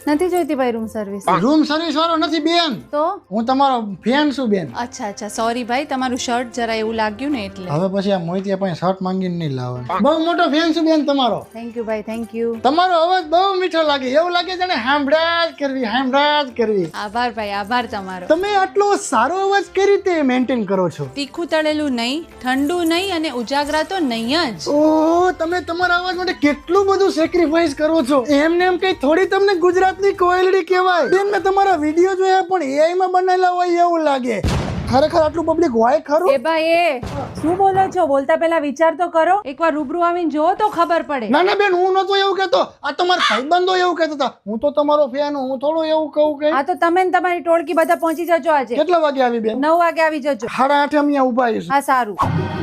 નથી જોઈતી ભાઈ રૂમ સર્વિસ. રૂમ સર્વિસ વાળો નથી બેન, તો હું તમારો ફેન છું બેન. અચ્છા અચ્છા સોરી ભાઈ, તમારું શર્ટ જરા એવું લાગ્યું ને એટલે. હવે પછી આ મોહિતિયા પાસે શર્ટ માંગીને નહીં લાવવાનો. બહુ મોટો ફેન છું બેન તમારો. થેન્ક યુ ભાઈ, થેન્ક યુ. તમારો અવાજ બહુ મીઠો લાગે, એવું લાગે જાણે સાંભળા જ કરવી. આભાર ભાઈ, આભાર તમારો. તમે આટલો સારો અવાજ કઈ રીતે મેન્ટેન કરો છો? તીખું તળેલું નહીં, ઠંડુ નહીં અને ઉજાગરા તો નહીં જ. ઓહ, તમે તમારા અવાજ માટે કેટલું બધું સેક્રિફાઈસ કરો છો. એમને એમ કઈ થોડી તમને ગુજરાતની કોયલડી કહેવાય. બેન મેં તમારા વિડીયો જોયા પણ એઆઈ માં બનાવેલા હોય એવું લાગે. ખરેખર આટલું પબ્લિક હોય ખરું? એ ભાઈ એ શું બોલો છો? બોલતા પહેલા વિચાર તો કરો. એકવાર રૂબરૂ આવીને જોવો તો ખબર પડે. ના ના બેન, હું નતો એવું કહેતો. આ તમારા ભાઈબંધો એવું કહેતા હતા. હું તો તમારો ફેન, હું થોડું એવું કહું કે. હા તો તમે ને તમારી ટોળકી બધા પહોંચી જજો આજે. કેટલા વાગે આવી બેન? 9 વાગે આવી જજો. 8:30 અહીંયા ઉભા આવીશું. હા સારું.